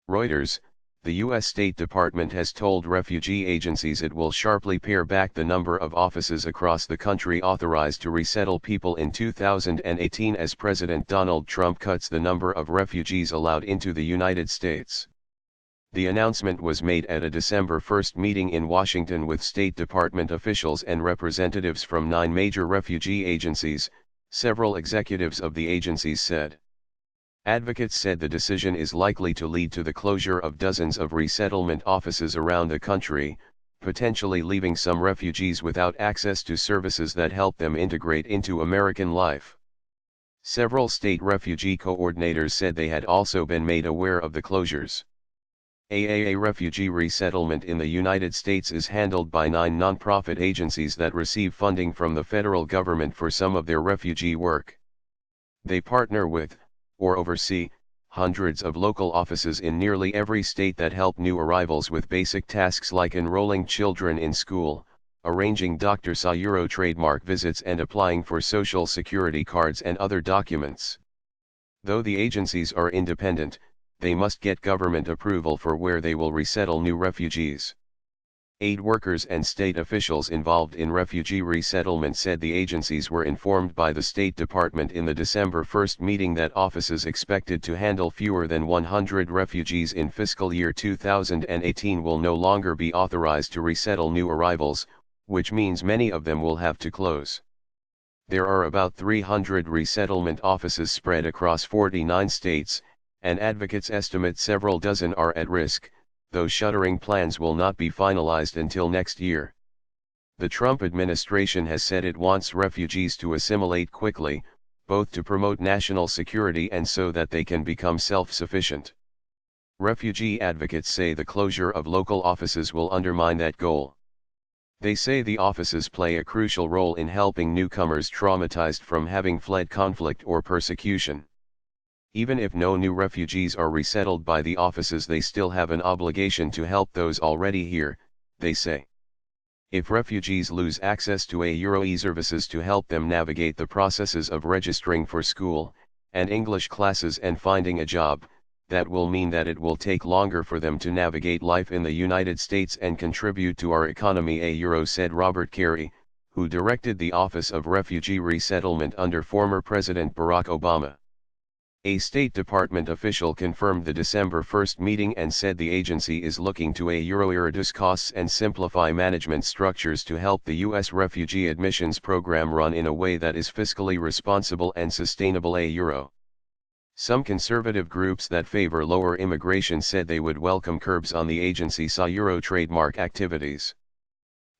Reuters, the U.S. State Department has told refugee agencies it will sharply pare back the number of offices across the country authorized to resettle people in 2018 as President Donald Trump cuts the number of refugees allowed into the United States. The announcement was made at a December 1 meeting in Washington with State Department officials and representatives from 9 major refugee agencies, several executives of the agencies said. Advocates said the decision is likely to lead to the closure of dozens of resettlement offices around the country, potentially leaving some refugees without access to services that help them integrate into American life. Several state refugee coordinators said they had also been made aware of the closures. Refugee resettlement in the United States is handled by 9 nonprofit agencies that receive funding from the federal government for some of their refugee work. They partner with, or oversee, hundreds of local offices in nearly every state that help new arrivals with basic tasks like enrolling children in school, arranging Dr. Sayuro trademark visits and applying for Social Security cards and other documents. Though the agencies are independent, they must get government approval for where they will resettle new refugees. Aid workers and state officials involved in refugee resettlement said the agencies were informed by the State Department in the December 1 meeting that offices expected to handle fewer than 100 refugees in fiscal year 2018 will no longer be authorized to resettle new arrivals, which means many of them will have to close. There are about 300 resettlement offices spread across 49 states, and advocates estimate several dozen are at risk, though shuttering plans will not be finalized until next year. The Trump administration has said it wants refugees to assimilate quickly, both to promote national security and so that they can become self-sufficient. Refugee advocates say the closure of local offices will undermine that goal. They say the offices play a crucial role in helping newcomers traumatized from having fled conflict or persecution. Even if no new refugees are resettled by the offices, they still have an obligation to help those already here, they say. If refugees lose access to e-services to help them navigate the processes of registering for school, and English classes and finding a job, that will mean that it will take longer for them to navigate life in the United States and contribute to our economy, said Robert Carey, who directed the Office of Refugee Resettlement under former President Barack Obama. A State Department official confirmed the December 1 meeting and said the agency is looking to reduce costs and simplify management structures to help the U.S. refugee admissions program run in a way that is fiscally responsible and sustainable. Some conservative groups that favor lower immigration said they would welcome curbs on the agency Sayuro trademark activities.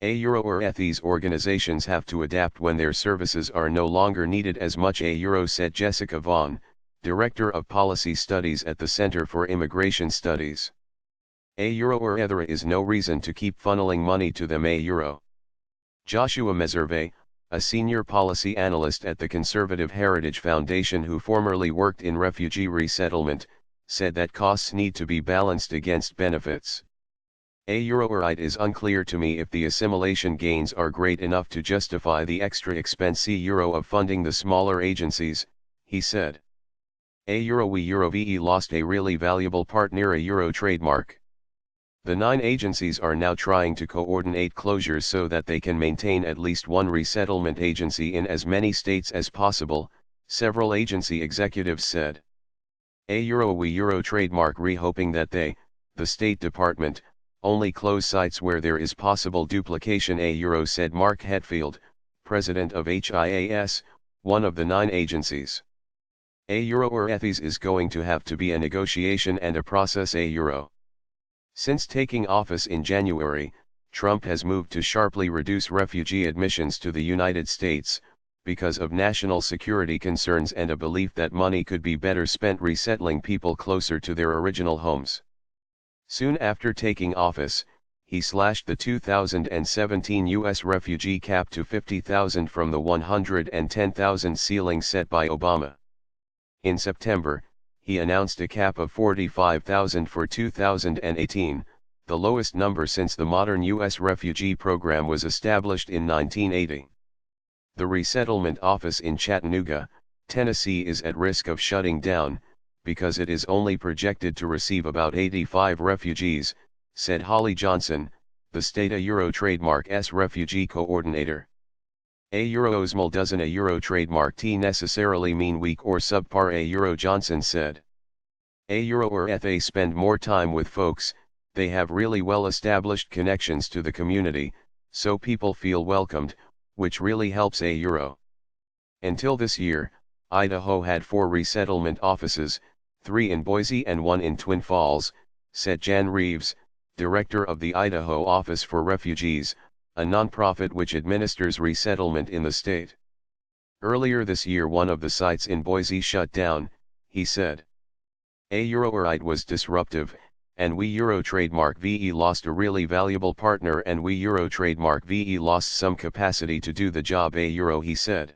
These organizations have to adapt when their services are no longer needed as much, said Jessica Vaughn, Director of Policy Studies at the Center for Immigration Studies. There is no reason to keep funneling money to them. Joshua Meserve, a senior policy analyst at the Conservative Heritage Foundation who formerly worked in refugee resettlement, said that costs need to be balanced against benefits. It is unclear to me if the assimilation gains are great enough to justify the extra expense of funding the smaller agencies, he said. We lost a really valuable partner trademark. The 9 agencies are now trying to coordinate closures so that they can maintain at least one resettlement agency in as many states as possible, several agency executives said. We trademark hoping that they, the State Department, only close sites where there is possible duplication, said Mark Hetfield, president of HIAS, one of the 9 agencies. This is going to have to be a negotiation and a process. Since taking office in January, Trump has moved to sharply reduce refugee admissions to the United States, because of national security concerns and a belief that money could be better spent resettling people closer to their original homes. Soon after taking office, he slashed the 2017 U.S. refugee cap to 50,000 from the 110,000 ceiling set by Obama. In September, he announced a cap of 45,000 for 2018, the lowest number since the modern U.S. refugee program was established in 1980. The resettlement office in Chattanooga, Tennessee is at risk of shutting down, because it is only projected to receive about 85 refugees, said Holly Johnson, the state a Euro trademark's refugee coordinator. A Euro doesn't a Euro trademark necessarily mean weak or subpar a Euro, Johnson said. A Euro or FA spend more time with folks, they have really well-established connections to the community, so people feel welcomed, which really helps a Euro. Until this year, Idaho had 4 resettlement offices, 3 in Boise and 1 in Twin Falls, said Jan Reeves, director of the Idaho Office for Refugees, a nonprofit which administers resettlement in the state. Earlier this year one of the sites in Boise shut down, he said. A Euroite was disruptive, and we Euro trademark VE lost a really valuable partner and we Euro trademark VE lost some capacity to do the job a Euro, he said.